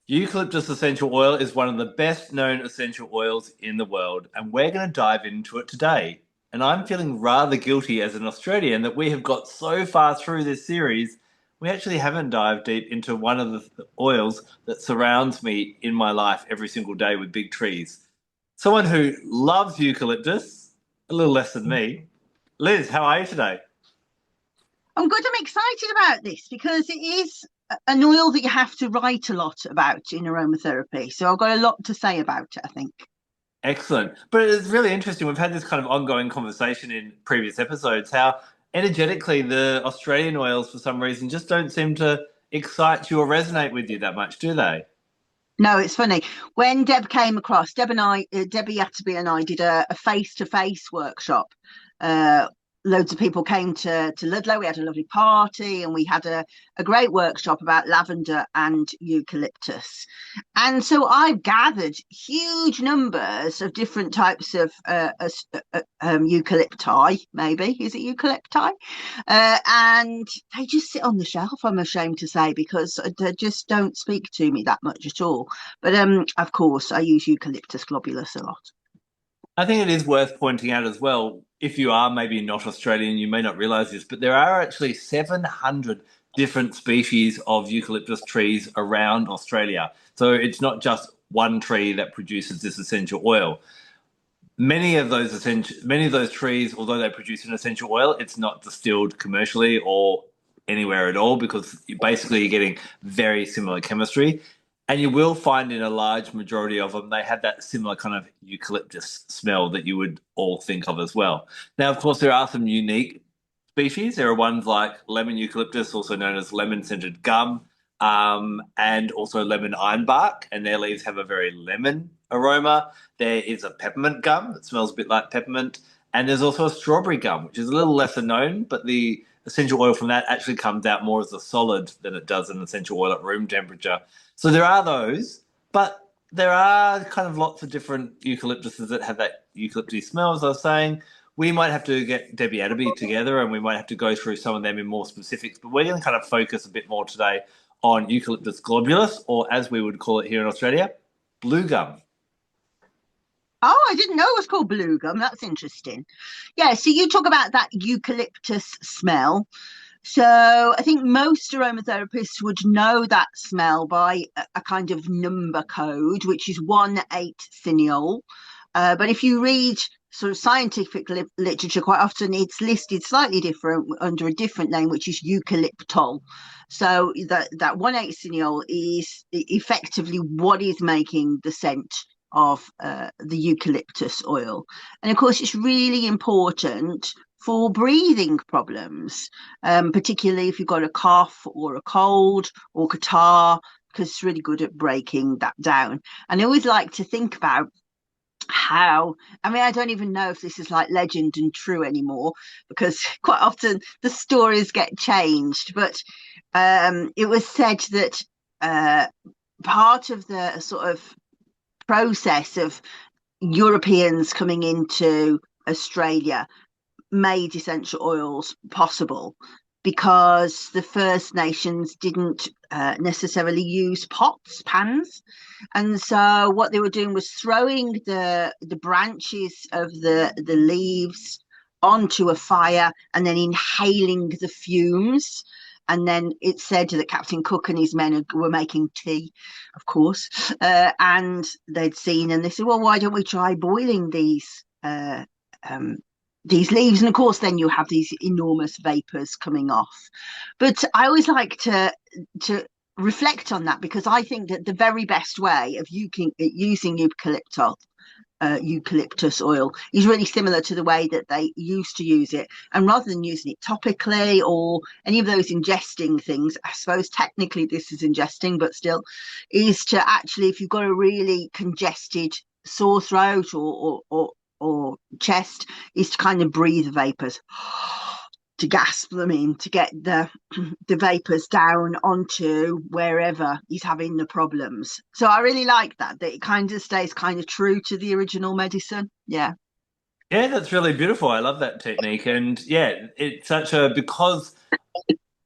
Eucalyptus essential oil is one of the best known essential oils in the world, and we're going to dive into it today. And I'm feeling rather guilty as an Australian that we have got so far through this series, we actually haven't dived deep into one of the oils that surrounds me in my life every single day with big trees. Someone who loves eucalyptus, a little less than me. Liz, how are you today? I'm good. I'm excited about this because it is an oil that you have to write a lot about in aromatherapy. So I've got a lot to say about it, I think. Excellent. But it's really interesting. We've had this kind of ongoing conversation in previous episodes how energetically the Australian oils, for some reason, just don't seem to excite you or resonate with you that much, do they? No, it's funny. When Deb came across, Debbie Atterby and I did a face-to-face workshop. Uh, Loads of people came to Ludlow. We had a lovely party and we had a great workshop about lavender and eucalyptus. And so I've gathered huge numbers of different types of eucalypti, maybe. Is it eucalypti? And they just sit on the shelf, I'm ashamed to say, because they just don't speak to me that much at all. But of course, I use Eucalyptus globulus a lot. I think it is worth pointing out as well, if you are maybe not Australian, you may not realize this, but there are actually 700 different species of eucalyptus trees around Australia. So it's not just one tree that produces this essential oil. Many of those trees, although they produce an essential oil, it's not distilled commercially or anywhere at all because you're getting very similar chemistry. And you will find in a large majority of them, they have that similar kind of eucalyptus smell that you would all think of as well. Now, of course, there are some unique species. There are ones like lemon eucalyptus, also known as lemon scented gum, and also lemon ironbark, and their leaves have a very lemon aroma. There is a peppermint gum that smells a bit like peppermint, and there's also a strawberry gum, which is a little lesser known, but the essential oil from that actually comes out more as a solid than it does an essential oil at room temperature. So there are those, but there are kind of lots of different eucalyptuses that have that eucalyptus smell, as I was saying. We might have to get Debbie Atterby together and we might have to go through some of them in more specifics, but we're going to kind of focus a bit more today on Eucalyptus globulus, or as we would call it here in Australia, blue gum. Oh, I didn't know it was called blue gum. That's interesting. Yeah, so you talk about that eucalyptus smell. So I think most aromatherapists would know that smell by a kind of number code, which is 1,8 cineole. But if you read sort of scientific literature, quite often it's listed slightly different under a different name, which is eucalyptol. So that 1,8 cineole is effectively what is making the scent of the eucalyptus oil. And of course, it's really important for breathing problems, particularly if you've got a cough or a cold or catarrh, because it's really good at breaking that down. And I always like to think about how, I mean, I don't even know if this is like legend and true anymore, because quite often the stories get changed. But it was said that part of the sort of process of Europeans coming into Australia made essential oils possible because the First Nations didn't necessarily use pans. And so what they were doing was throwing the branches of the leaves onto a fire and then inhaling the fumes. And then it said that Captain Cook and his men were making tea, of course, and they'd seen, and they said, "Well, why don't we try boiling these leaves?" And of course, then you have these enormous vapors coming off. But I always like to reflect on that because I think that the very best way of using eucalyptus oil is really similar to the way that they used to use it. And rather than using it topically or any of those ingesting things, I suppose technically this is ingesting, but still, is to actually, if you've got a really congested sore throat or chest, is to kind of breathe the vapors, to gasp them in, to get the vapors down onto wherever he's having the problems. So I really like that it kind of stays kind of true to the original medicine. Yeah. Yeah, that's really beautiful. I love that technique. And yeah, it's such a, because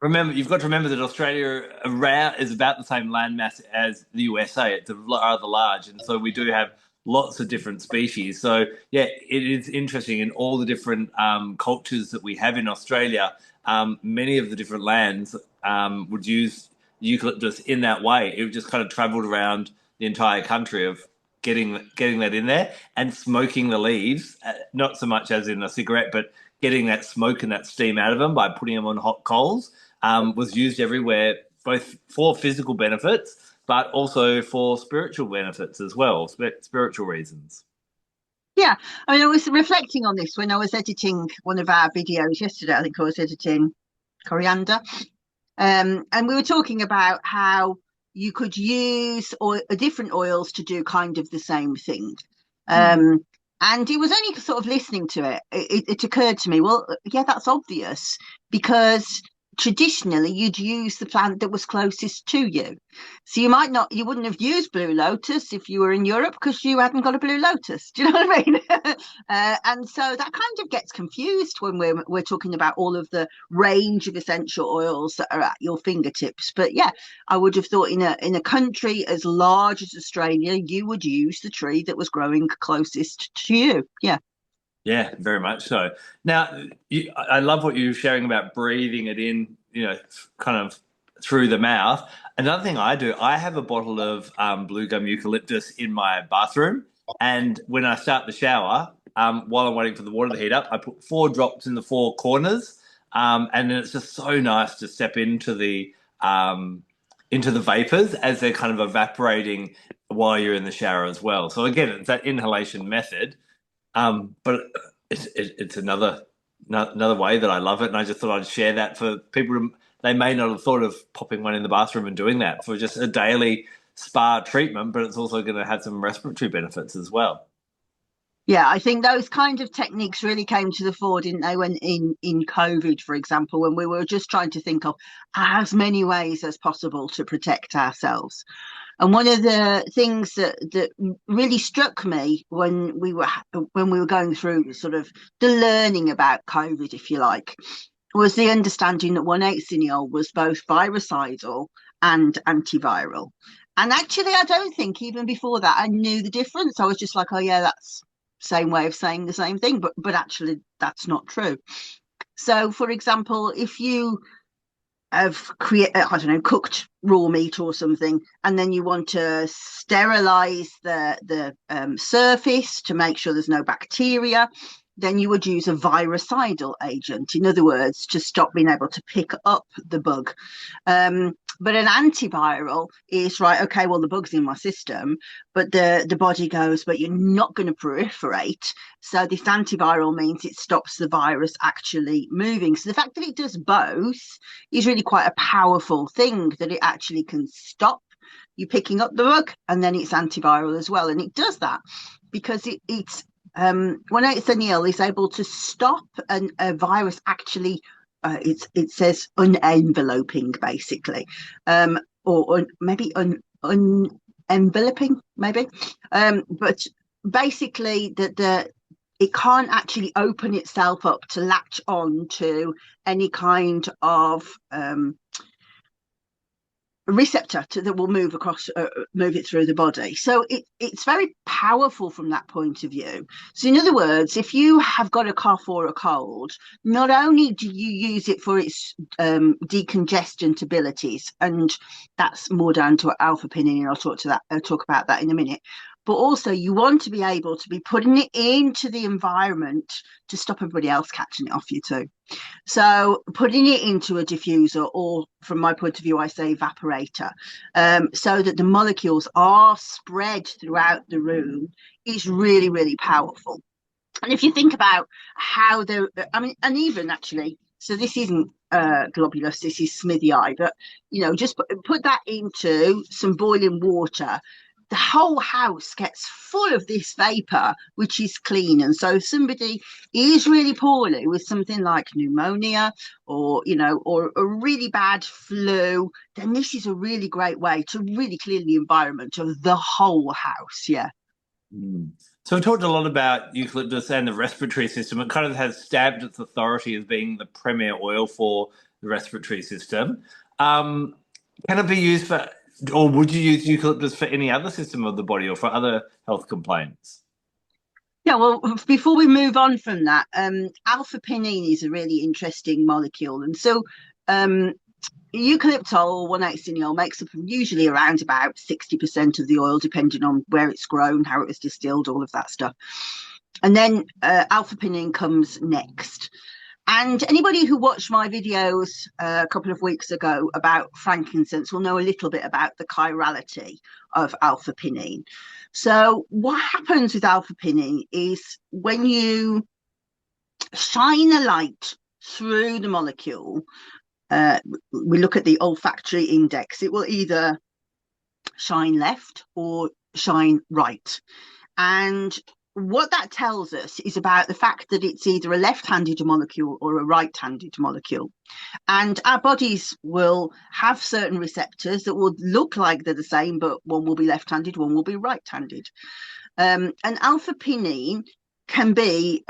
Remember, you've got to remember that Australia around is about the same landmass as the USA. It's rather large, and so we do have lots of different species. So yeah, it is interesting in all the different cultures that we have in Australia. Many of the different lands would use eucalyptus in that way. It just kind of travelled around the entire country of getting that in there and smoking the leaves, not so much as in a cigarette, but getting that smoke and that steam out of them by putting them on hot coals was used everywhere, both for physical benefits, but also for spiritual benefits as well, spiritual reasons. Yeah, I mean, I was reflecting on this when I was editing one of our videos yesterday. I think I was editing coriander, and we were talking about how you could use different oils to do kind of the same thing. Mm. Um, and it was only sort of listening to it occurred to me, well, yeah, that's obvious because traditionally you'd use the plant that was closest to you. So you wouldn't have used blue lotus if you were in Europe because you hadn't got a blue lotus. Do you know what I mean? And so that kind of gets confused when we're talking about all of the range of essential oils that are at your fingertips. But yeah, I would have thought in a country as large as Australia, you would use the tree that was growing closest to you. Yeah. Yeah, very much so. Now, I love what you're sharing about breathing it in, kind of through the mouth. Another thing I do, I have a bottle of blue gum eucalyptus in my bathroom, and when I start the shower, while I'm waiting for the water to heat up, I put 4 drops in the 4 corners, and then it's just so nice to step into the vapors as they're kind of evaporating while you're in the shower as well. So again, it's that inhalation method. But it's another way that I love it, and I just thought I'd share that for people. They may not have thought of popping one in the bathroom and doing that for just a daily spa treatment, but it's also going to have some respiratory benefits as well. Yeah, I think those kind of techniques really came to the fore, didn't they, when in COVID, for example, when we were just trying to think of as many ways as possible to protect ourselves. And one of the things that really struck me when we were going through sort of the learning about COVID, if you like, was the understanding that 1,8 cineole was both virucidal and antiviral. And actually, I don't think even before that I knew the difference. I was just like, oh yeah, that's same way of saying the same thing, but actually that's not true. So, for example, if you have I don't know, cooked raw meat or something, and then you want to sterilize the surface to make sure there's no bacteria, then you would use a virucidal agent. In other words, to stop being able to pick up the bug. But an antiviral is right. Okay, well the bug's in my system, but the body goes, but you're not going to proliferate. So this antiviral means it stops the virus actually moving. So the fact that it does both is really quite a powerful thing. That it actually can stop you picking up the bug, and then it's antiviral as well. And it does that because it's when it's cineole is able to stop a virus actually it says unenveloping basically, or maybe unenveloping maybe, but basically that it can't actually open itself up to latch on to any kind of receptor that will move it through the body. So it's very powerful from that point of view. So in other words, if you have got a cough or a cold, not only do you use it for its decongestant abilities, and that's more down to alpha-pinene, and I'll talk about that in a minute, but also you want to be able to be putting it into the environment to stop everybody else catching it off you too. So putting it into a diffuser, or from my point of view, I say evaporator, so that the molecules are spread throughout the room is really, really powerful. And if you think about how and even actually, so this isn't globulus, this is smithii, but just put that into some boiling water. The whole house gets full of this vapor, which is clean. And so if somebody is really poorly with something like pneumonia or a really bad flu, then this is a really great way to really clean the environment of the whole house. Yeah. Mm. So we talked a lot about eucalyptus and the respiratory system. It kind of has stabbed its authority as being the premier oil for the respiratory system. Can it be used for, or would you use eucalyptus for any other system of the body or for other health complaints? Yeah, well, before we move on from that, alpha-pinene is a really interesting molecule. And so eucalyptol, 1,8-cineole, makes up usually around about 60% of the oil, depending on where it's grown, how it was distilled, all of that stuff. And then alpha-pinene comes next. And anybody who watched my videos a couple of weeks ago about frankincense will know a little bit about the chirality of alpha-pinene. So what happens with alpha-pinene is when you shine a light through the molecule, we look at the olfactory index, it will either shine left or shine right. And what that tells us is about the fact that it's either a left-handed molecule or a right-handed molecule. And our bodies will have certain receptors that will look like they're the same, but one will be left-handed, one will be right-handed. And alpha-pinene can be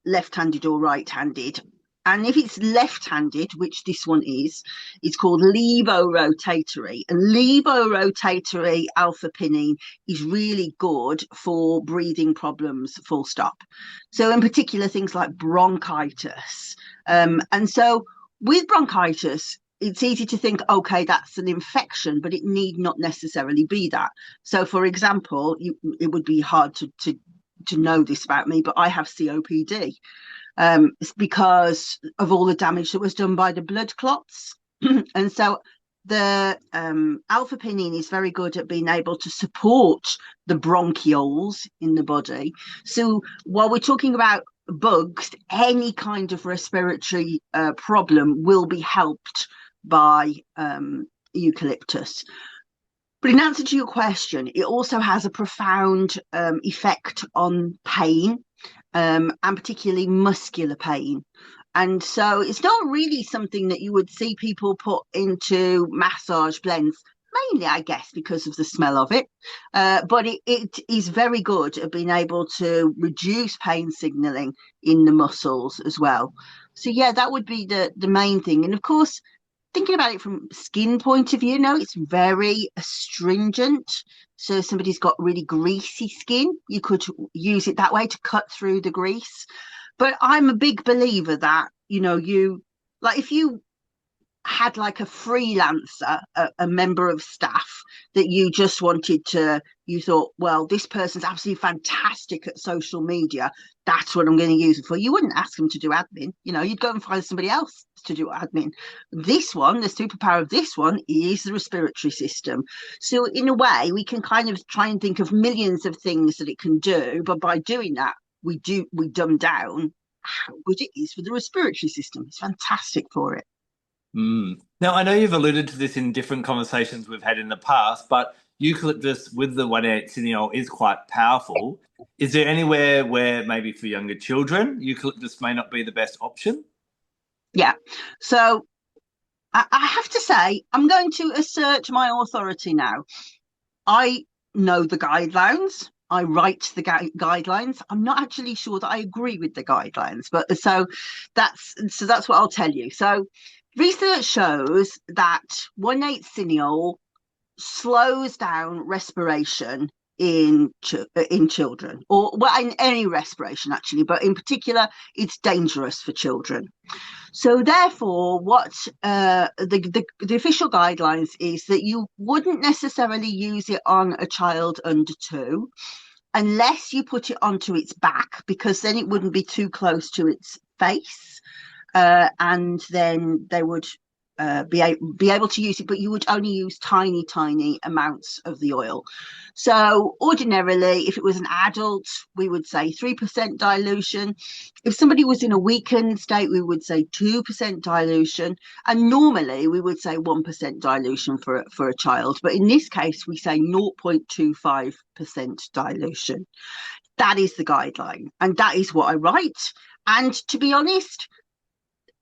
left-handed or right-handed. And if it's left-handed, which this one is, it's called levorotatory. And levorotatory alpha-pinene is really good for breathing problems, full stop. So in particular, things like bronchitis. And so with bronchitis, it's easy to think, okay, that's an infection, but it need not necessarily be that. So, for example, it would be hard to know this about me, but I have COPD. It's because of all the damage that was done by the blood clots. And so the alpha-pinene is very good at being able to support the bronchioles in the body. So while we're talking about bugs, any kind of respiratory problem will be helped by eucalyptus. But in answer to your question, it also has a profound effect on pain, and particularly muscular pain. And so it's not really something that you would see people put into massage blends, mainly, I guess, because of the smell of it. But it is very good at being able to reduce pain signaling in the muscles as well. So, yeah, that would be the main thing. And of course, thinking about it from skin point of view, no, it's very astringent. So if somebody's got really greasy skin, you could use it that way to cut through the grease. But I'm a big believer that, if you had like a freelancer, a member of staff that you just wanted to, you thought, well, this person's absolutely fantastic at social media, that's what I'm going to use it for. You wouldn't ask them to do admin. You'd go and find somebody else to do admin. This one, the superpower of this one is the respiratory system. So in a way, we can kind of try and think of millions of things that it can do, but by doing that, we dumb down how good it is for the respiratory system. It's fantastic for it. Now, I know you've alluded to this in different conversations we've had in the past, but eucalyptus with the 1,8-cineole is quite powerful. Is there anywhere where maybe for younger children, eucalyptus may not be the best option? Yeah. So I have to say, I'm going to assert my authority now. I know the guidelines. I write the guidelines. I'm not actually sure that I agree with the guidelines, but so that's what I'll tell you. So research shows that 1,8-cineole slows down respiration in children, or in any respiration actually, but in particular, it's dangerous for children. So therefore, what the official guidelines is that you wouldn't necessarily use it on a child under 2, unless you put it onto its back, because then it wouldn't be too close to its face. And then they would be able to use it, but you would only use tiny amounts of the oil. So ordinarily, if it was an adult, we would say 3% dilution. If somebody was in a weakened state, we would say 2% dilution. And normally we would say 1% dilution for a child. But in this case, we say 0.25% dilution. That is the guideline. And that is what I write. And to be honest,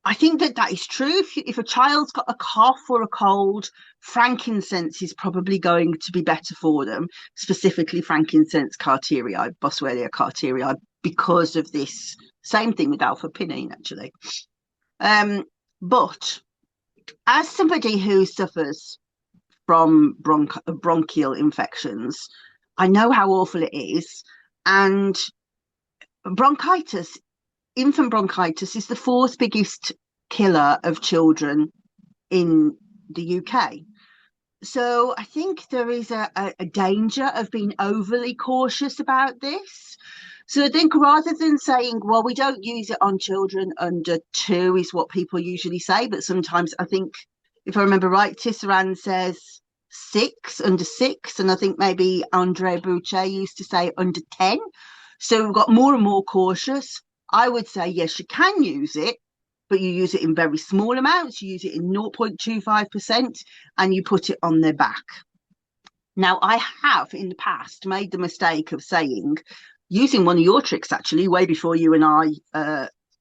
I think that is true. If a child's got a cough or a cold, frankincense is probably going to be better for them, specifically frankincense carterii, Boswellia carterii, because of this same thing with alpha-pinene, actually. But As somebody who suffers from bronchial infections, I know how awful it is. And bronchitis, infant bronchitis, is the fourth biggest killer of children in the UK. So I think there is a danger of being overly cautious about this. So I think rather than saying, well, we don't use it on children under 2 is what people usually say, but sometimes I think, if I remember right, Tisserand says 6, under 6, and I think maybe Andre Boucher used to say under 10. So we've got more and more cautious. I would say, yes, you can use it, but you use it in very small amounts. You use it in 0.25% and you put it on their back. Now, I have in the past made the mistake of saying, using one of your tricks, actually, way before you and I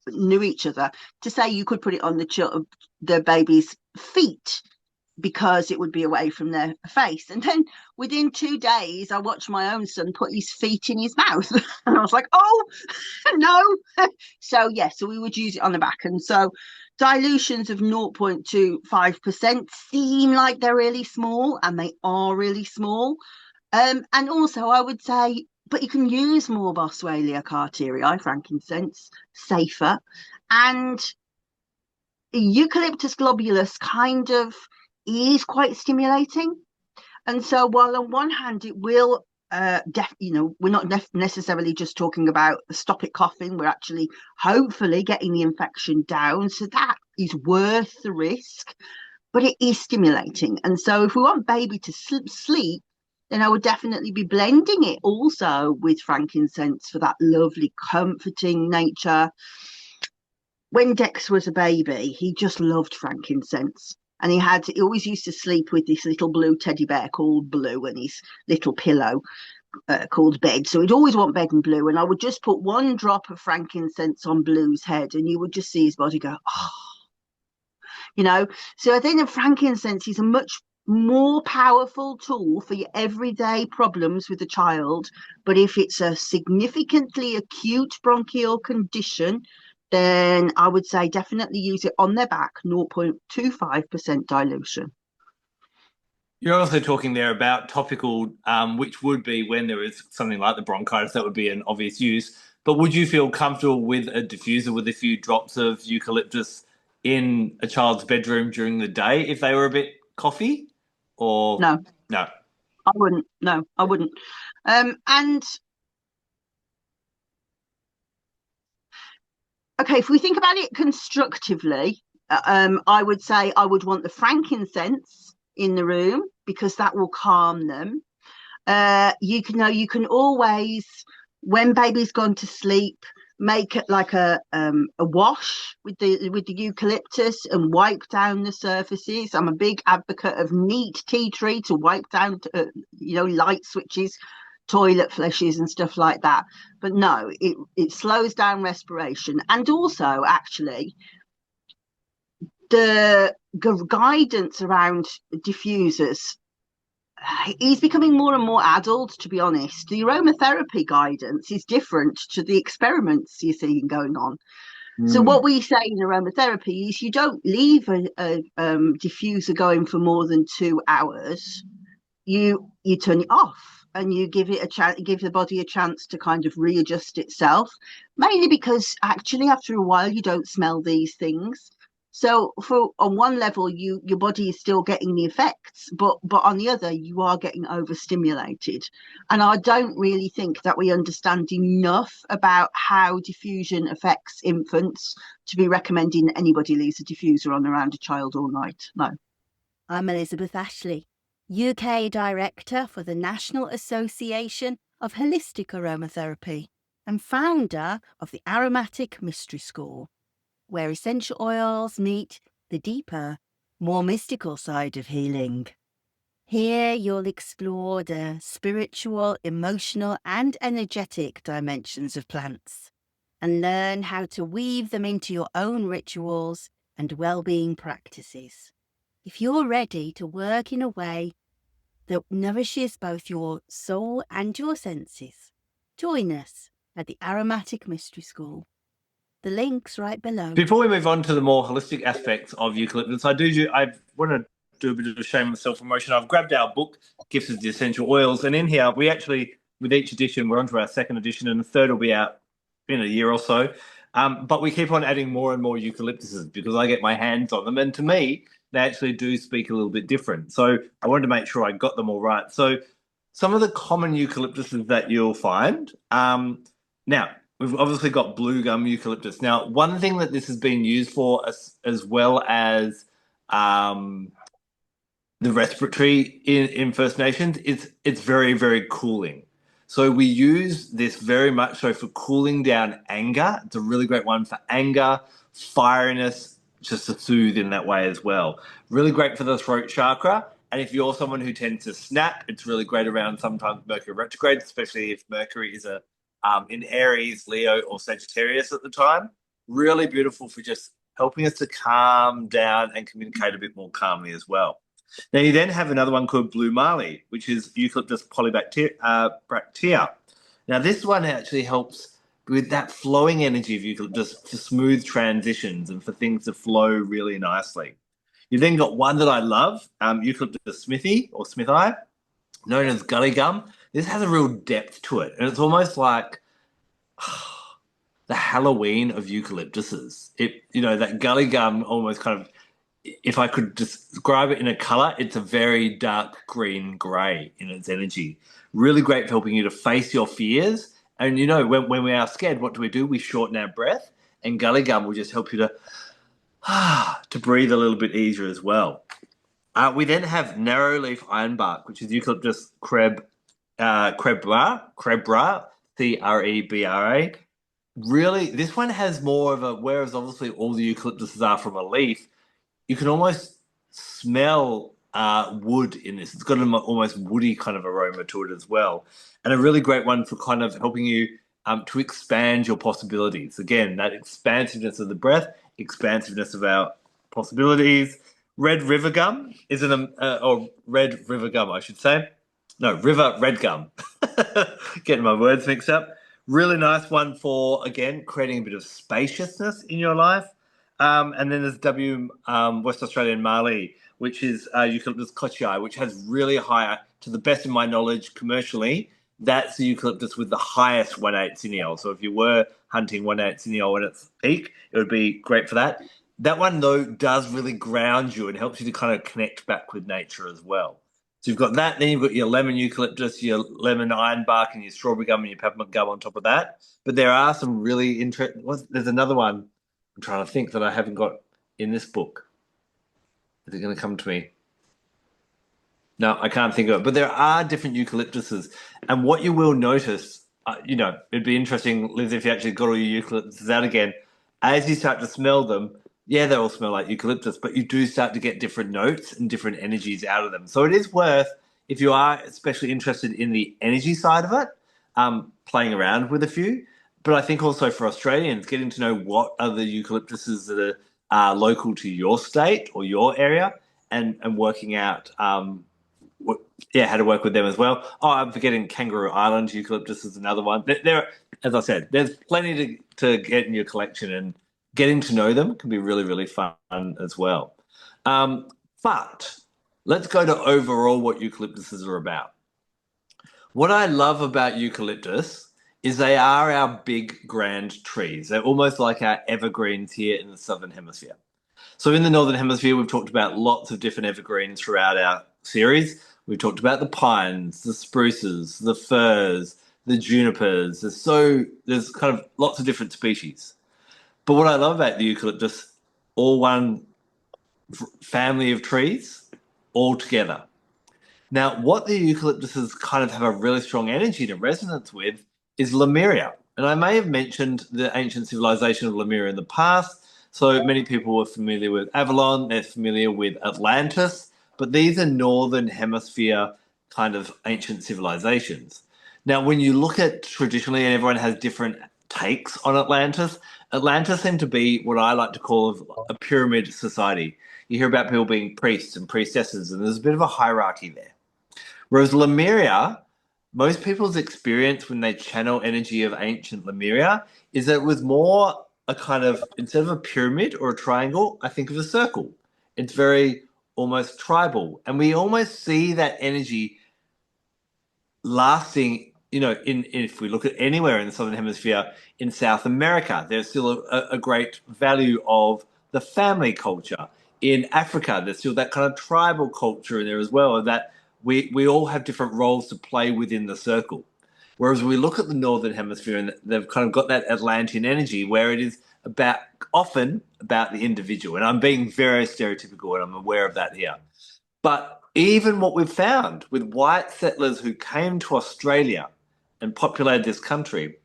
knew each other, to say you could put it on the baby's feet because it would be away from their face. And then within 2 days, I watched my own son put his feet in his mouth. And I was like, oh, no. So, yeah, so we would use it on the back. And so dilutions of 0.25% seem like they're really small, and they are really small. And also, I would say, but you can use more Boswellia carterii, frankincense, safer. And Eucalyptus globulus kind of is quite stimulating. And so while on one hand it will we're not necessarily just talking about stop it coughing, we're actually hopefully getting the infection down, so that is worth the risk, but it is stimulating. And so if we want baby to sleep, then I would definitely be blending it also with frankincense for that lovely comforting nature. When Dex was a baby, he just loved frankincense. And he always used to sleep with this little blue teddy bear called Blue and his little pillow called Bed. So he'd always want Bed and Blue. And I would just put 1 drop of frankincense on Blue's head and you would just see his body go, oh. So I think that frankincense is a much more powerful tool for your everyday problems with a child. But if it's a significantly acute bronchial condition, then I would say definitely use it on their back, 0.25% dilution. You're also talking there about topical, which would be when there is something like the bronchitis, that would be an obvious use. But would you feel comfortable with a diffuser with a few drops of eucalyptus in a child's bedroom during the day if they were a bit coughy? Or No, no? I wouldn't. No, I wouldn't. And okay, if we think about it constructively, I would say I would want the frankincense in the room because that will calm them. You can always, when baby's gone to sleep, make it like a wash with the eucalyptus and wipe down the surfaces. I'm a big advocate of neat tea tree to wipe down light switches, toilet flushes and stuff like that. But no, it slows down respiration. And also, actually, the guidance around diffusers is becoming more and more adult, to be honest. The aromatherapy guidance is different to the experiments you're seeing going on. So what we say in aromatherapy is you don't leave a diffuser going for more than 2 hours. You turn it off and you give it give the body a chance to kind of readjust itself, mainly because actually after a while you don't smell these things. So on one level, your body is still getting the effects, but on the other, you are getting overstimulated. And I don't really think that we understand enough about how diffusion affects infants to be recommending that anybody leaves a diffuser on around a child all night. No. I'm Elizabeth Ashley, UK Director for the National Association of Holistic Aromatherapy and founder of the Aromatic Mystery School, where essential oils meet the deeper, more mystical side of healing. Here you'll explore the spiritual, emotional and energetic dimensions of plants and learn how to weave them into your own rituals and well-being practices. If you're ready to work in a way that nourishes both your soul and your senses, join us at the Aromatic Mystery School. The link's right below. Before we move on to the more holistic aspects of eucalyptus, I want to do a bit of shameless self-promotion. I've grabbed our book, Gifts of the Essential Oils, and in here we actually, with each edition, we're on to our second edition, and the third will be out in a year or so. But we keep on adding more and more eucalyptuses because I get my hands on them, and to me, they actually do speak a little bit different. So I wanted to make sure I got them all right. So some of the common eucalyptuses that you'll find. Now, we've obviously got blue gum eucalyptus. Now, one thing that this has been used for, as well as the respiratory in First Nations, it's very, very cooling. So we use this very much so for cooling down anger. It's a really great one for anger, fieriness, just to soothe in that way as well. Really great for the throat chakra. And if you're someone who tends to snap, it's really great around sometimes Mercury retrograde, especially if Mercury is in Aries, Leo, or Sagittarius at the time. Really beautiful for just helping us to calm down and communicate a bit more calmly as well. Now, you then have another one called blue marley, which is Eucalyptus bractea. Now, this one actually helps with that flowing energy of eucalyptus for smooth transitions and for things to flow really nicely. You then got one that I love, Eucalyptus smithi or smithi, known as gully gum. This has a real depth to it, and it's almost like the Halloween of eucalyptuses. That gully gum almost kind of, if I could describe it in a color, it's a very dark green gray in its energy. Really great for helping you to face your fears. And when we are scared, what do? We shorten our breath, and gully gum will just help you to breathe a little bit easier as well. We then have narrow leaf ironbark, which is Eucalyptus crebra, Crebra. Really, this one has more of a, whereas obviously all the eucalyptuses are from a leaf, you can almost smell wood in this. It's got an almost woody kind of aroma to it as well. And a really great one for kind of helping you to expand your possibilities. Again, that expansiveness of the breath, expansiveness of our possibilities. Red river gum is or red river gum, I should say. No, river red gum. Getting my words mixed up. Really nice one for, again, creating a bit of spaciousness in your life. And then there's West Australian Marley, which is Eucalyptus kochii, which has really high, to the best of my knowledge, commercially, that's the eucalyptus with the highest 1/8 cineole. So if you were hunting 1/8 cineole at its peak, it would be great for that. That one, though, does really ground you and helps you to kind of connect back with nature as well. So you've got that, then you've got your lemon eucalyptus, your lemon ironbark, and your strawberry gum and your peppermint gum on top of that. But there are some really interesting... There's another one I'm trying to think that I haven't got in this book. Is it going to come to me? No, I can't think of it. But there are different eucalyptuses. And what you will notice, it'd be interesting, Liz, if you actually got all your eucalyptuses out again, as you start to smell them, yeah, they all smell like eucalyptus, but you do start to get different notes and different energies out of them. So it is worth, if you are especially interested in the energy side of it, playing around with a few. But I think also for Australians, getting to know what are the eucalyptuses that are local to your state or your area, and working out how to work with them as well. Oh, I'm forgetting Kangaroo Island eucalyptus is another one. There, as I said, there's plenty to get in your collection, and getting to know them can be really, really fun as well. But let's go to overall what eucalyptuses are about. What I love about eucalyptus is they are our big, grand trees. They're almost like our evergreens here in the Southern Hemisphere. So in the Northern Hemisphere, we've talked about lots of different evergreens throughout our series. We've talked about the pines, the spruces, the firs, the junipers. There's kind of lots of different species. But what I love about the eucalyptus, all one family of trees, all together. Now, what the eucalyptuses kind of have a really strong energy to resonance with is Lemuria. And I may have mentioned the ancient civilization of Lemuria in the past. So many people were familiar with Avalon, they're familiar with Atlantis, but these are Northern Hemisphere kind of ancient civilizations. Now, when you look at traditionally, and everyone has different takes on Atlantis seemed to be what I like to call a pyramid society. You hear about people being priests and priestesses, and there's a bit of a hierarchy there. Whereas Lemuria, most people's experience when they channel energy of ancient Lemuria is that it was more a kind of, instead of a pyramid or a triangle, I think of a circle. It's very almost tribal. And we almost see that energy lasting, if we look at anywhere in the Southern Hemisphere, in South America, there's still a great value of the family culture. In Africa, there's still that kind of tribal culture in there as well, and that we all have different roles to play within the circle. Whereas we look at the Northern Hemisphere and they've kind of got that Atlantean energy where it is often about the individual. And I'm being very stereotypical and I'm aware of that here. But even what we've found with white settlers who came to Australia and populated this country,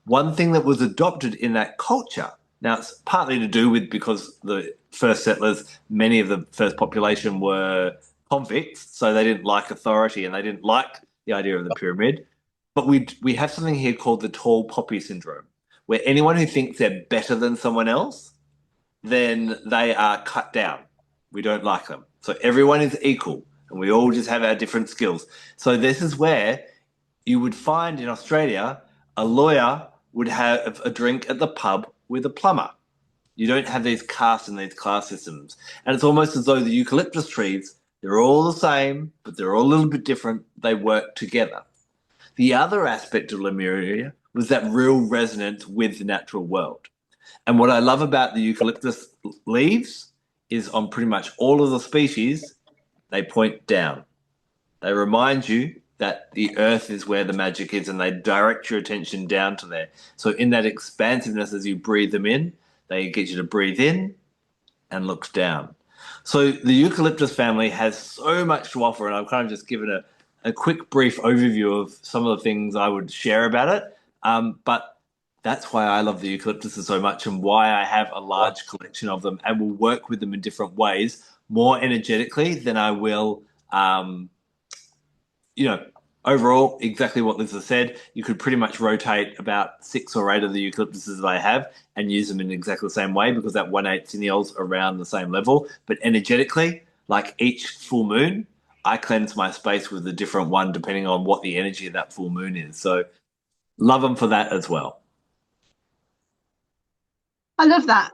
one thing that was adopted in that culture, now it's partly to do with because the first settlers, many of the first population were convicts, so they didn't like authority and they didn't like the idea of the pyramid. But we have something here called the tall poppy syndrome, where anyone who thinks they're better than someone else, then they are cut down. We don't like them. So everyone is equal and we all just have our different skills. So this is where you would find in Australia, a lawyer would have a drink at the pub with a plumber. You don't have these caste and these class systems. And it's almost as though the eucalyptus trees, they're all the same, but they're all a little bit different. They work together. The other aspect of Lemuria was that real resonance with the natural world. And what I love about the eucalyptus leaves is on pretty much all of the species, they point down. They remind you that the earth is where the magic is and they direct your attention down to there. So in that expansiveness, as you breathe them in, they get you to breathe in and look down. So the eucalyptus family has so much to offer, and I've kind of just given a quick brief overview of some of the things I would share about it. But that's why I love the eucalyptuses so much and why I have a large collection of them and will work with them in different ways, more energetically than I will, overall, exactly what Liz has said. You could pretty much rotate about 6 or 8 of the eucalyptuses that I have and use them in exactly the same way because that 1/8 cineole's around the same level. But energetically, like each full moon, I cleanse my space with a different one depending on what the energy of that full moon is. So love them for that as well. I love that.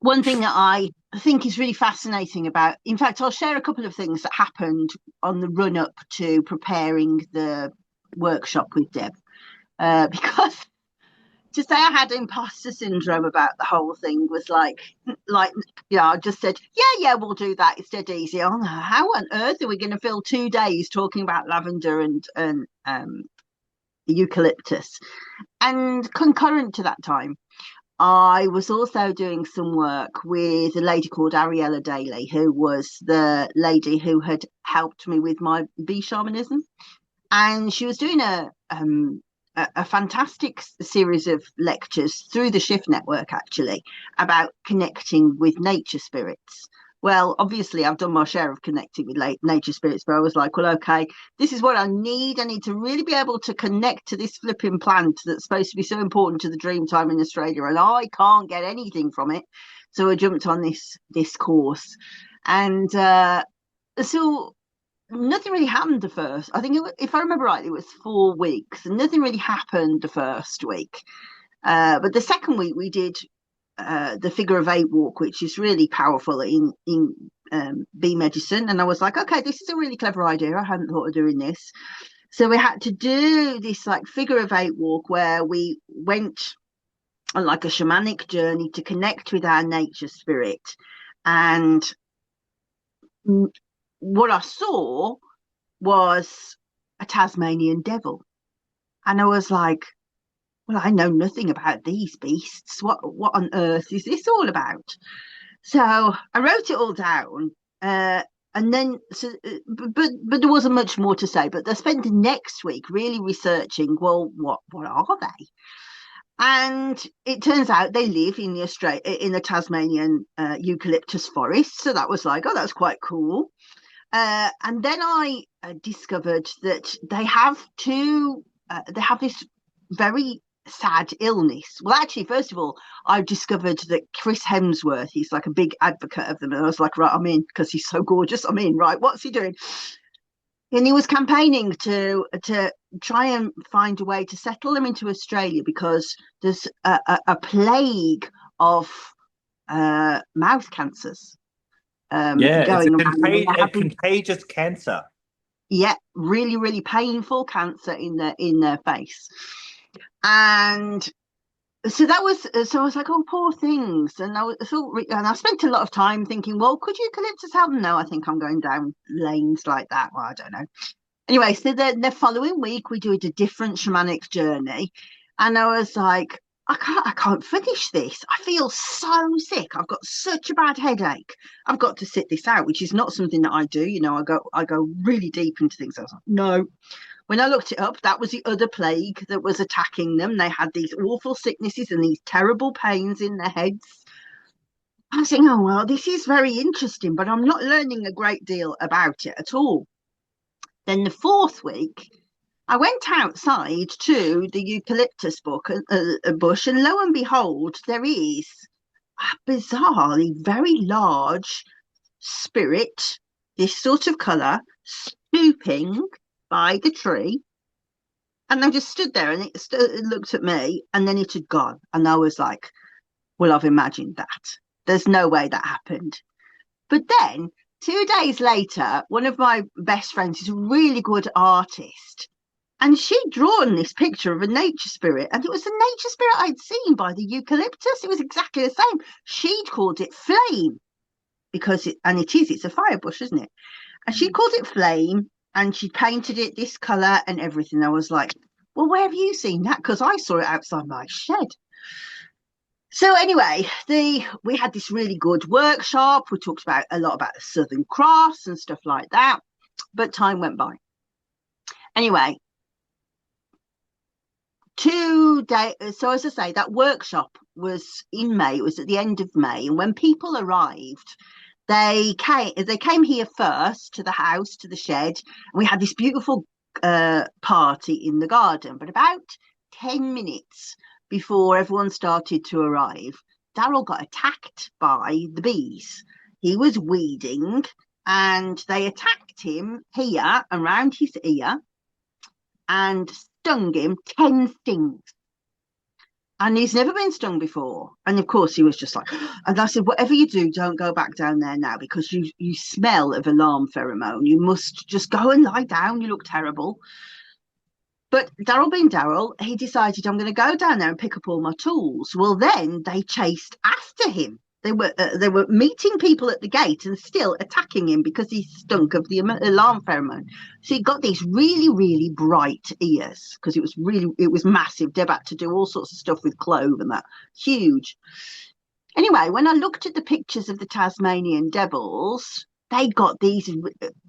One thing that I think is really fascinating about, in fact, I'll share a couple of things that happened on the run up to preparing the workshop with Deb, because to say I had imposter syndrome about the whole thing was like, I just said, yeah, we'll do that. It's dead easy. Oh no, how on earth are we going to fill 2 days talking about lavender and eucalyptus? And concurrent to that time, I was also doing some work with a lady called Ariella Daly, who was the lady who had helped me with my bee shamanism. And she was doing a fantastic series of lectures through the Shift Network, actually, about connecting with nature spirits. Well, obviously, I've done my share of connecting with nature spirits, but I was like, well, okay, this is what I need. I need to really be able to connect to this flipping plant that's supposed to be so important to the dream time in Australia, and I can't get anything from it. So I jumped on this course. And so nothing really happened the first. I think, if I remember right, it was 4 weeks, and nothing really happened the first week. But the second week, we did the figure of 8 walk, which is really powerful in bee medicine. And I was like, okay, this is a really clever idea. I hadn't thought of doing this. So we had to do this like figure of 8 walk where we went on like a shamanic journey to connect with our nature spirit. And what I saw was a Tasmanian devil. And I was like, well, I know nothing about these beasts. What on earth is this all about? So I wrote it all down, and then, but there wasn't much more to say. But I spent the next week really researching. Well, what are they? And it turns out they live in the Tasmanian eucalyptus forest. So that was like, oh, that's quite cool. And then I discovered that they have this very sad illness. Well, actually, first of all, I discovered that Chris Hemsworth, he's like a big advocate of them, and I was like, right, I'm in, because he's so gorgeous. I'm in, right? What's he doing? And he was campaigning to try and find a way to settle them into Australia because there's a plague of mouth cancers Yeah, it's going around. And they a have been, contagious cancer. yeah, really, really painful cancer in their face. And so that was, so I was like, oh, poor things. And and I spent a lot of time thinking, well, could eucalyptus help them? No, I think I'm going down lanes like that. Well, I don't know. Anyway, so the following week we did a different shamanic journey, and I was like, I can't finish this. I feel so sick. I've got such a bad headache. I've got to sit this out, which is not something that I do. I go really deep into things. I was like, no. When I looked it up, that was the other plague that was attacking them. They had these awful sicknesses and these terrible pains in their heads. I was thinking, oh well, this is very interesting, but I'm not learning a great deal about it at all. Then the fourth week, I went outside to the eucalyptus bush, and lo and behold, there is a bizarrely very large spirit, this sort of colour, stooping by the tree. And I just stood there and it looked at me, and then it had gone. And I was like, well, I've imagined that. There's no way that happened. But then 2 days later, one of my best friends is a really good artist. And she'd drawn this picture of a nature spirit. And it was the nature spirit I'd seen by the eucalyptus. It was exactly the same. She'd called it Flame because it's a fire bush, isn't it? And she called it Flame, and she painted it this colour and everything. I was like, well, where have you seen that? Because I saw it outside my shed. So anyway, we had this really good workshop. We talked about a lot about the Southern Cross and stuff like that, but time went by. Anyway, 2 days. So as I say, that workshop was in May. It was at the end of May, and when people arrived, they came here first to the house, to the shed, and we had this beautiful party in the garden. But about 10 minutes before everyone started to arrive, Daryl got attacked by the bees. He was weeding, and they attacked him here and round his ear and stung him 10 stings. And he's never been stung before. And of course, he was just like, and I said, whatever you do, don't go back down there now, because you smell of alarm pheromone. You must just go and lie down. You look terrible. But Daryl being Daryl, he decided, I'm going to go down there and pick up all my tools. Well, then they chased after him. They were meeting people at the gate and still attacking him because he stunk of the alarm pheromone. So he got these really, really bright ears because it was massive. Deb had to do all sorts of stuff with clove and that. Huge. Anyway, when I looked at the pictures of the Tasmanian devils, they got these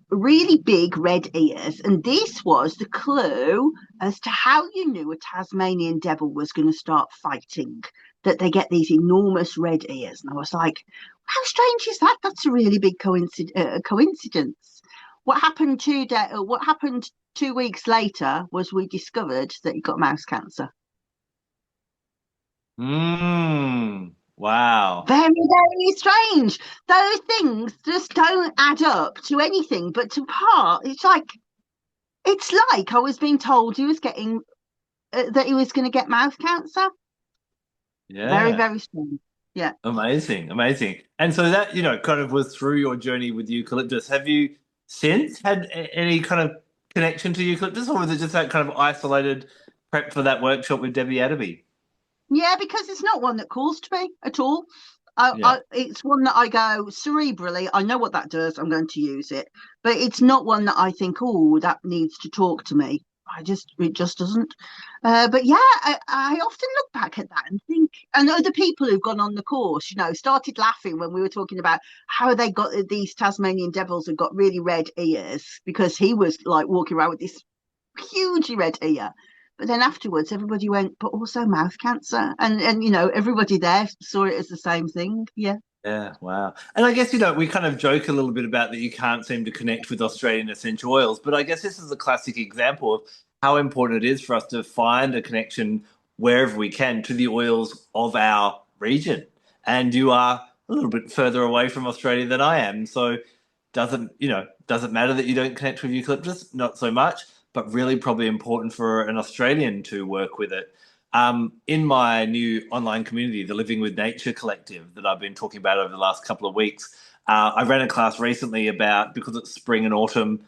really big red ears, and this was the clue as to how you knew a Tasmanian devil was going to start fighting, that they get these enormous red ears. And I was like, how strange is that? That's a really big coincidence. What happened 2 weeks later was we discovered that he got mouse cancer. Wow. Very, very strange. Those things just don't add up to anything, but to part, it's like I was being told he was getting that he was going to get mouth cancer. Yeah. Very, very strange. Yeah. Amazing. And so that, kind of was through your journey with eucalyptus. Have you since had any kind of connection to eucalyptus, or was it just that kind of isolated prep for that workshop with Debbie Adderby? Yeah, because it's not one that calls to me at all. Yeah. It's one that I go cerebrally, I know what that does, I'm going to use it. But it's not one that I think, oh, that needs to talk to me. It just doesn't. But yeah, I often look back at that and think, and other people who've gone on the course, started laughing when we were talking about how they got these Tasmanian devils and got really red ears, because he was like walking around with this hugely red ear. But then afterwards, everybody went, but also mouth cancer. And everybody there saw it as the same thing. Yeah. Yeah, wow. And I guess, we kind of joke a little bit about that you can't seem to connect with Australian essential oils, but I guess this is a classic example of how important it is for us to find a connection wherever we can to the oils of our region. And you are a little bit further away from Australia than I am. So doesn't matter that you don't connect with eucalyptus, not so much, but really probably important for an Australian to work with it. In my new online community, the Living with Nature Collective, that I've been talking about over the last couple of weeks, I ran a class recently about, because it's spring and autumn,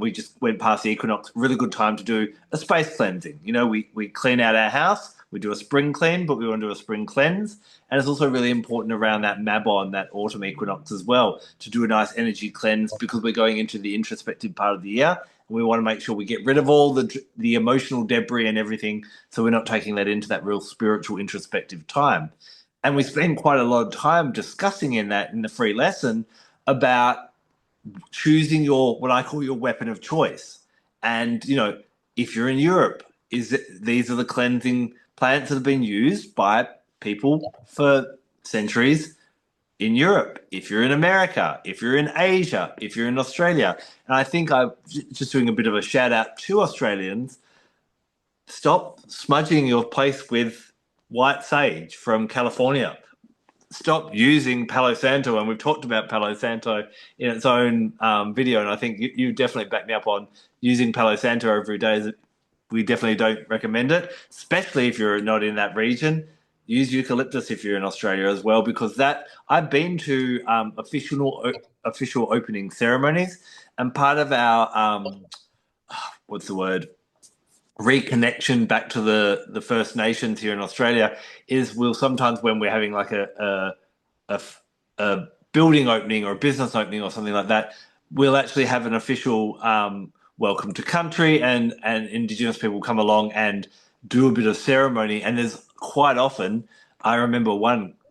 we just went past the equinox, really good time to do a space cleansing. We clean out our house, we do a spring clean, but we want to do a spring cleanse. And it's also really important around that Mabon, that autumn equinox as well, to do a nice energy cleanse, because we're going into the introspective part of the year. And we want to make sure we get rid of all the emotional debris and everything, so we're not taking that into that real spiritual introspective time. And we spend quite a lot of time discussing in the free lesson about choosing what I call your weapon of choice. And, if you're in Europe, these are the cleansing plants that have been used by people for centuries in Europe. If you're in America, if you're in Asia, if you're in Australia. And I think I'm just doing a bit of a shout out to Australians. Stop smudging your place with white sage from California. Stop using Palo Santo, and we've talked about Palo Santo in its own video, and I think you definitely back me up on using Palo Santo every day. We definitely don't recommend it, especially if you're not in that region. Use eucalyptus if you're in Australia as well, because I've been to official opening ceremonies, and part of our reconnection back to the First Nations here in Australia is we'll sometimes, when we're having like a building opening or a business opening or something like that, we'll actually have an official welcome to country, and Indigenous people come along and do a bit of ceremony. And there's quite often, I remember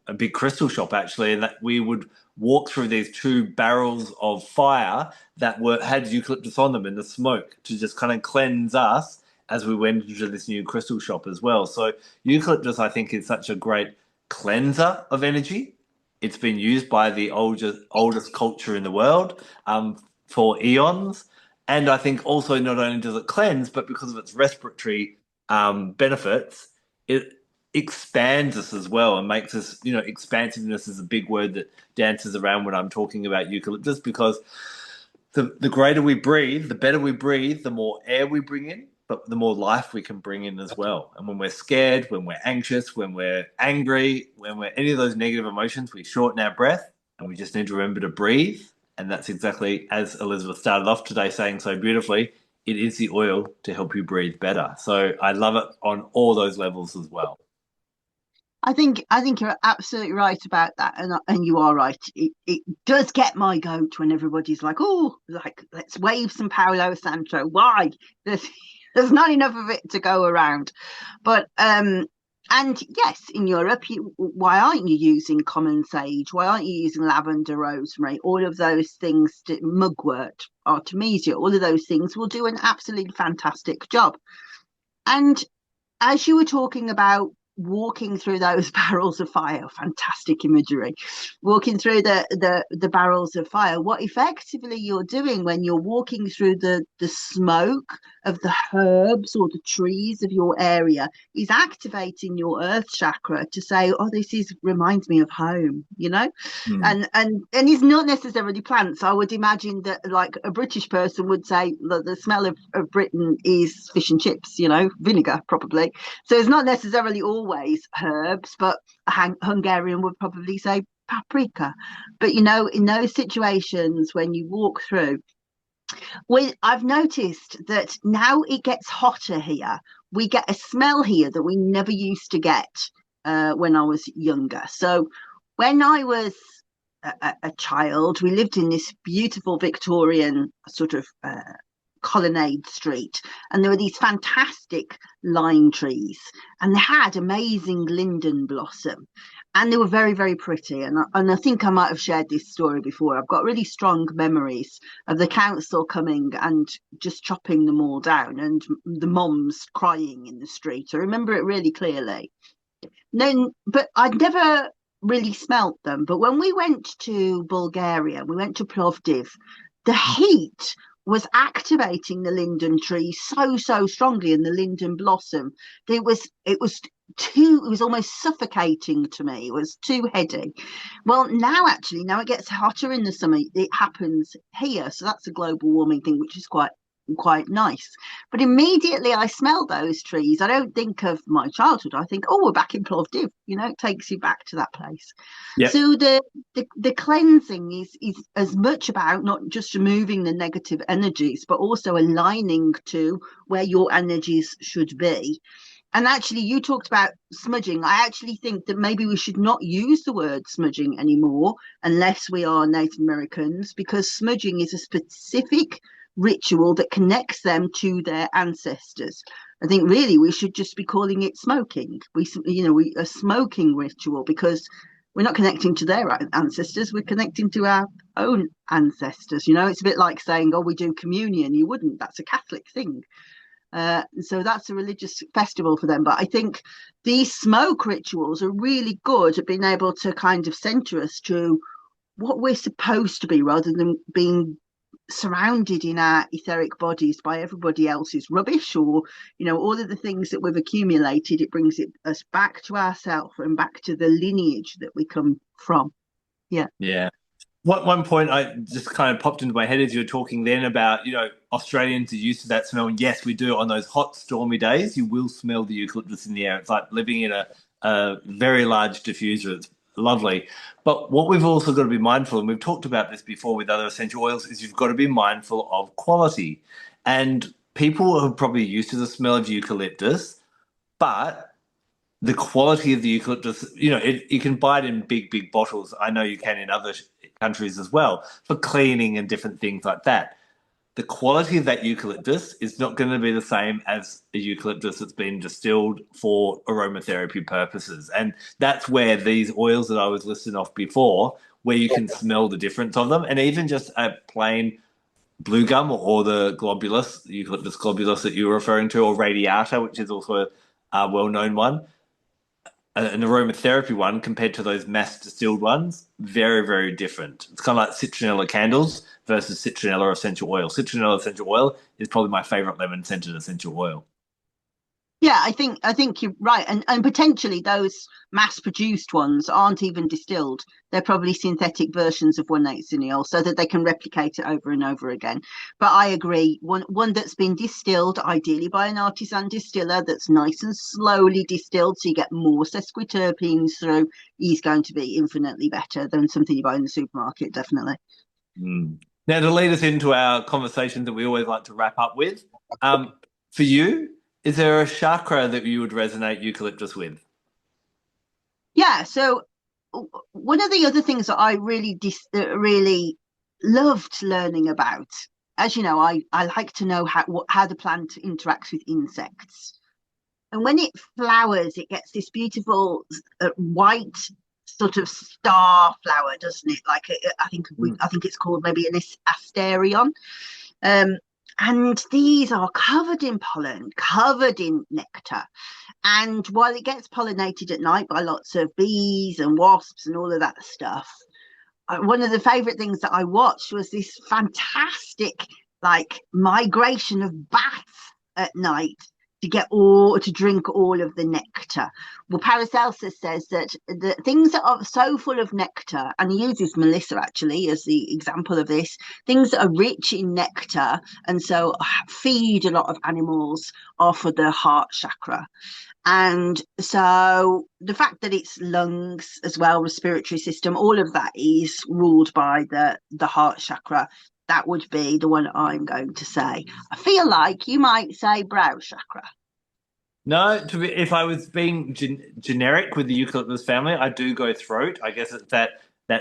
a big crystal shop actually, and that we would walk through these 2 barrels of fire that had eucalyptus on them in the smoke to just kind of cleanse us as we went into this new crystal shop as well. So eucalyptus, I think, is such a great cleanser of energy. It's been used by the oldest culture in the world for eons. And I think also not only does it cleanse, but because of its respiratory benefits, it expands us as well and makes us, expansiveness is a big word that dances around when I'm talking about eucalyptus, because the greater we breathe, the better we breathe, the more air we bring in, but the more life we can bring in as well. And when we're scared, when we're anxious, when we're angry, when we're any of those negative emotions, we shorten our breath, and we just need to remember to breathe. And that's exactly, as Elizabeth started off today saying so beautifully, it is the oil to help you breathe better. So I love it on all those levels as well. I think you're absolutely right about that, and you are right. It does get my goat when everybody's like, let's wave some Palo Santo. Why? There's not enough of it to go around. But and yes, in Europe, why aren't you using common sage? Why aren't you using lavender, rosemary? All of those things, mugwort, artemisia, all of those things will do an absolutely fantastic job. And as you were talking about walking through those barrels of fire, fantastic imagery, walking through the barrels of fire, what effectively you're doing when you're walking through the smoke of the herbs or the trees of your area is activating your earth chakra to say, this reminds me of home, and it's not necessarily plants. I would imagine that like a British person would say the smell of Britain is fish and chips, vinegar probably. So it's not necessarily always herbs, but a Hungarian would probably say paprika. But in those situations when you walk through, I've noticed that now it gets hotter here. We get a smell here that we never used to get when I was younger. So when I was a child, we lived in this beautiful Victorian sort of colonnade street, and there were these fantastic lime trees, and they had amazing linden blossom, and they were very, very pretty. And I think I might have shared this story before. I've got really strong memories of the council coming and just chopping them all down, and the moms crying in the street. I remember it really clearly. But I'd never really smelt them. But when we went to Bulgaria, we went to Plovdiv, the heat was activating the linden tree so strongly, and the linden blossom. It was it was almost suffocating to me. It was too heady. Well, now it gets hotter in the summer. It happens here, so that's a global warming thing, which is quite nice. But immediately I smell those trees, I don't think of my childhood. I think, oh, we're back in Plovdiv. It takes you back to that place. Yep. So the cleansing is as much about not just removing the negative energies, but also aligning to where your energies should be. And actually, you talked about smudging. I actually think that maybe we should not use the word smudging anymore unless we are Native Americans, because smudging is a specific ritual that connects them to their ancestors. I think really we should just be calling it smoking. A smoking ritual, because we're not connecting to their ancestors, we're connecting to our own ancestors. It's a bit like saying, oh, we do communion. You wouldn't. That's a Catholic thing. So that's a religious festival for them. But I think these smoke rituals are really good at being able to kind of center us to what we're supposed to be, rather than being surrounded in our etheric bodies by everybody else's rubbish, or all of the things that we've accumulated. It brings us back to ourselves and back to the lineage that we come from. Yeah. One point I just kind of popped into my head as you were talking then about, Australians are used to that smell. And yes, we do. On those hot, stormy days, you will smell the eucalyptus in the air. It's like living in a very large diffuser. It's lovely. But what we've also got to be mindful, and we've talked about this before with other essential oils, is you've got to be mindful of quality. And people are probably used to the smell of eucalyptus, but the quality of the eucalyptus, you can buy it in big, big bottles. I know you can in other countries as well for cleaning and different things like that. The quality of that eucalyptus is not going to be the same as a eucalyptus that's been distilled for aromatherapy purposes. And that's where these oils that I was listing off before, where you can smell the difference of them. And even just a plain blue gum or the globulus, the Eucalyptus globulus that you were referring to, or radiata, which is also a well-known one, an aromatherapy one compared to those mass distilled ones, very, very different. It's kind of like citronella candles versus citronella essential oil. Citronella essential oil is probably my favorite lemon scented essential oil. Yeah, I think you're right, and potentially those mass-produced ones aren't even distilled. They're probably synthetic versions of 1,8 cineole, so that they can replicate it over and over again. But I agree, one that's been distilled, ideally by an artisan distiller, that's nice and slowly distilled, so you get more sesquiterpenes through, is going to be infinitely better than something you buy in the supermarket, definitely. Now, to lead us into our conversation that we always like to wrap up with, for you, is there a chakra that you would resonate eucalyptus with? Yeah, so one of the other things that I really loved learning about, as you know, I like to know how the plant interacts with insects. And when it flowers, it gets this beautiful white sort of star flower, doesn't it? Like I think it's called maybe an asterion. And these are covered in pollen, covered in nectar. And while it gets pollinated at night by lots of bees and wasps and all of that stuff, one of the favorite things that I watched was this fantastic migration of bats at night to drink all of the nectar. Well, Paracelsus says that the things that are so full of nectar, and he uses Melissa actually as the example of this, things that are rich in nectar and so feed a lot of animals, are for the heart chakra. And so the fact that it's lungs as well, respiratory system, all of that is ruled by the heart chakra. That would be the one I'm going to say. I feel like you might say brow chakra. No, if I was being generic with the eucalyptus family, I do go throat. I guess it's that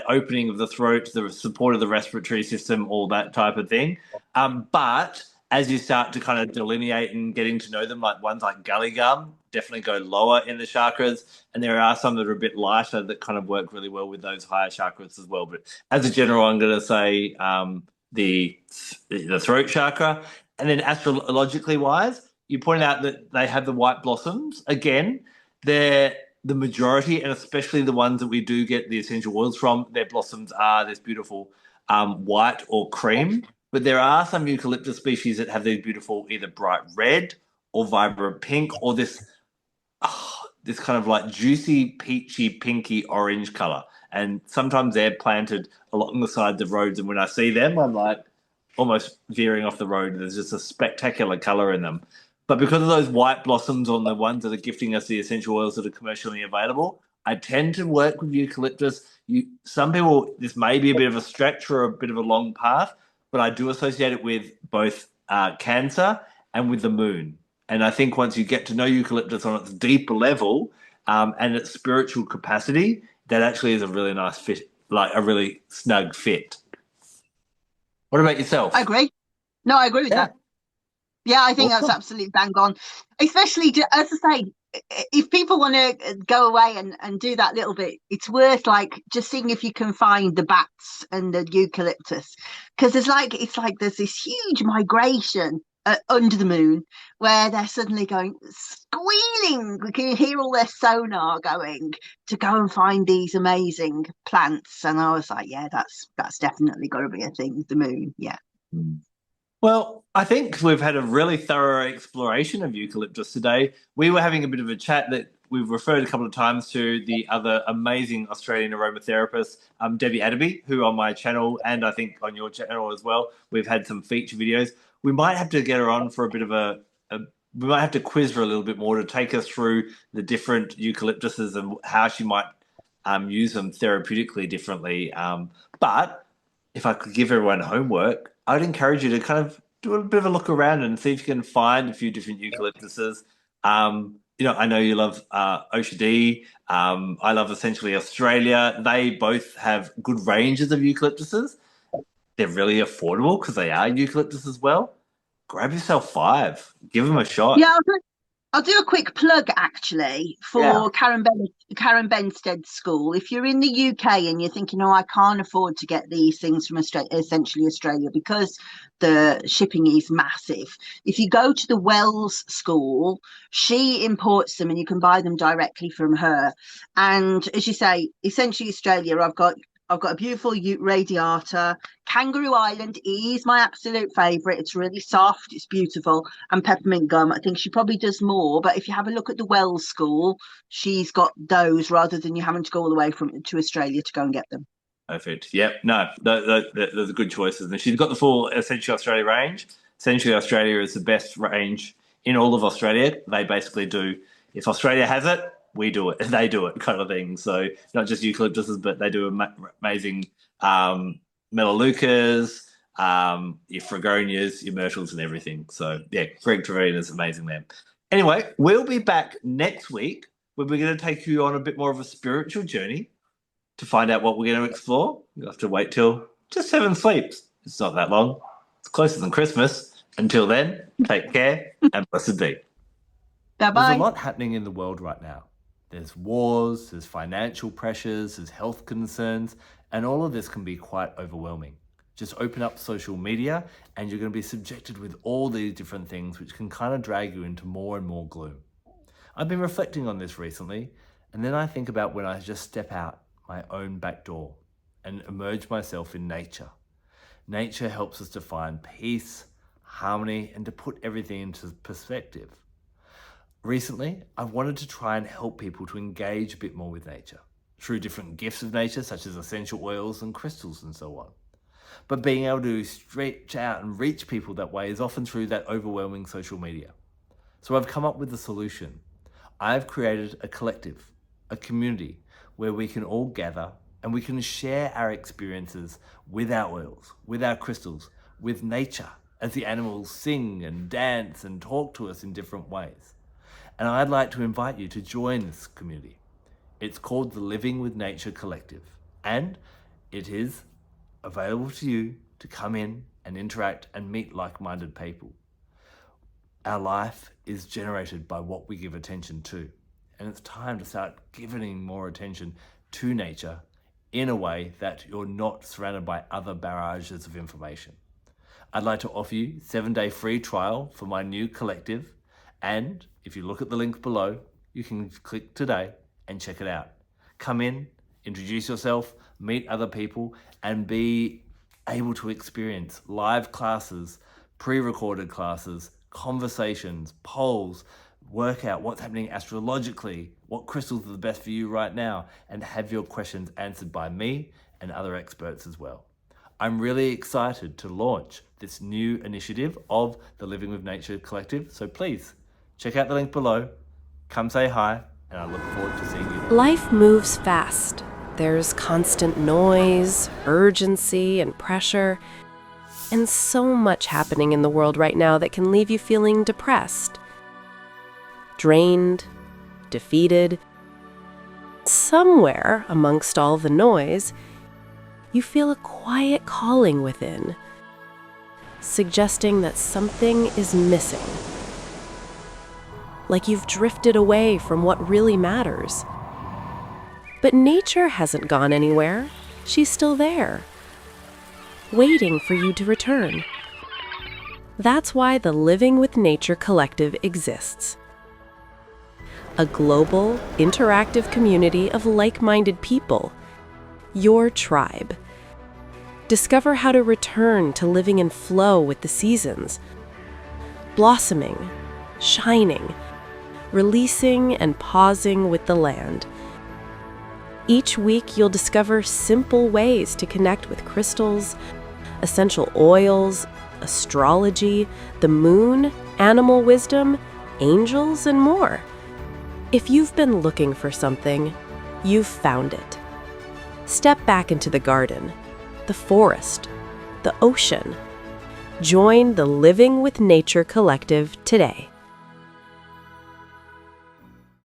opening of the throat, the support of the respiratory system, all that type of thing. But as you start to kind of delineate and getting to know them, like ones like gully gum, definitely go lower in the chakras. And there are some that are a bit lighter that kind of work really well with those higher chakras as well. But as a general, I'm going to say the throat chakra. And then astrologically wise, you point out that they have the white blossoms. Again, they're the majority, and especially the ones that we do get the essential oils from, their blossoms are this beautiful white or cream. But there are some eucalyptus species that have these beautiful either bright red or vibrant pink, or this this kind of like juicy, peachy, pinky orange color. And sometimes they're planted along the sides of roads. And when I see them, I'm like almost veering off the road. There's just a spectacular color in them. But because of those white blossoms on the ones that are gifting us the essential oils that are commercially available, I tend to work with eucalyptus. Some people, this may be a bit of a stretch or a bit of a long path, but I do associate it with both Cancer and with the moon. And I think once you get to know eucalyptus on its deeper level and its spiritual capacity, that actually is a really nice fit, like a really snug fit. What about yourself? I agree. No, I agree with that. Yeah, I think Awesome. that's absolutely bang on. Especially, as I say, if people want to go away and do that little bit, it's worth like just seeing if you can find the bats and the eucalyptus, because there's this huge migration under the moon where they're suddenly going squealing. We can hear all their sonar going to go and find these amazing plants. And I was like, yeah, that's definitely got to be a thing. The moon, yeah. Well, I think we've had a really thorough exploration of eucalyptus today. We were having a bit of a chat that we've referred a couple of times to the other amazing Australian aromatherapist, Debbie Adderby, who on my channel and I think on your channel as well, we've had some feature videos. We might have to get her on for a bit of we might have to quiz her a little bit more to take us through the different eucalyptuses and how she might use them therapeutically differently. But if I could give everyone homework, I'd encourage you to kind of do a bit of a look around and see if you can find a few different eucalyptuses. I know you love Oshadi. I love Essentially Australia. They both have good ranges of eucalyptuses. They're really affordable because they are eucalyptus as well. Grab yourself 5. Give them a shot. Yeah, I'll do a quick plug actually for Karen Benstead's school. If you're in the UK and you're thinking, I can't afford to get these things from Essentially Australia because the shipping is massive. If you go to the Wells School, she imports them and you can buy them directly from her. And as you say, Essentially Australia, I've got a beautiful radiata. Kangaroo Island is my absolute favourite. It's really soft. It's beautiful. And peppermint gum. I think she probably does more. But if you have a look at the Wells School, she's got those rather than you having to go all the way to Australia to go and get them. Perfect. Yep. No, those are good choices. And she's got the full Essentially Australia range. Essentially Australia is the best range in all of Australia. They basically do, if Australia has it, we do it. They do it, kind of thing. So not just eucalyptuses, but they do amazing melaleucas, your fragonias, your myrtles, and everything. So yeah, Greg Trevine is amazing, man. Anyway, we'll be back next week where we're going to take you on a bit more of a spiritual journey to find out what we're going to explore. You'll have to wait till just 7 sleeps. It's not that long. It's closer than Christmas. Until then, take care and blessed be. Bye-bye. There's a lot happening in the world right now. There's wars, there's financial pressures, there's health concerns, and all of this can be quite overwhelming. Just open up social media and you're going to be subjected with all these different things which can kind of drag you into more and more gloom. I've been reflecting on this recently, and then I think about when I just step out my own back door and immerse myself in nature. Nature helps us to find peace, harmony, and to put everything into perspective. Recently, I've wanted to try and help people to engage a bit more with nature through different gifts of nature, such as essential oils and crystals and so on. But being able to stretch out and reach people that way is often through that overwhelming social media. So I've come up with a solution. I've created a collective, a community where we can all gather and we can share our experiences with our oils, with our crystals, with nature, as the animals sing and dance and talk to us in different ways. And I'd like to invite you to join this community. It's called the Living with Nature Collective, and it is available to you to come in and interact and meet like-minded people. Our life is generated by what we give attention to, and it's time to start giving more attention to nature in a way that you're not surrounded by other barrages of information. I'd like to offer you a 7-day free trial for my new collective. And if you look at the link below, you can click today and check it out. Come in, introduce yourself, meet other people, and be able to experience live classes, pre-recorded classes, conversations, polls, work out what's happening astrologically, what crystals are the best for you right now, and have your questions answered by me and other experts as well. I'm really excited to launch this new initiative of the Living with Nature Collective, so please check out the link below, come say hi, and I look forward to seeing you there. Life moves fast. There's constant noise, urgency, and pressure, and so much happening in the world right now that can leave you feeling depressed, drained, defeated. Somewhere amongst all the noise, you feel a quiet calling within, suggesting that something is missing. Like you've drifted away from what really matters. But nature hasn't gone anywhere. She's still there, waiting for you to return. That's why the Living with Nature Collective exists. A global, interactive community of like-minded people. Your tribe. Discover how to return to living in flow with the seasons. Blossoming, shining, releasing and pausing with the land. Each week, you'll discover simple ways to connect with crystals, essential oils, astrology, the moon, animal wisdom, angels, and more. If you've been looking for something, you've found it. Step back into the garden, the forest, the ocean. Join the Living with Nature Collective today.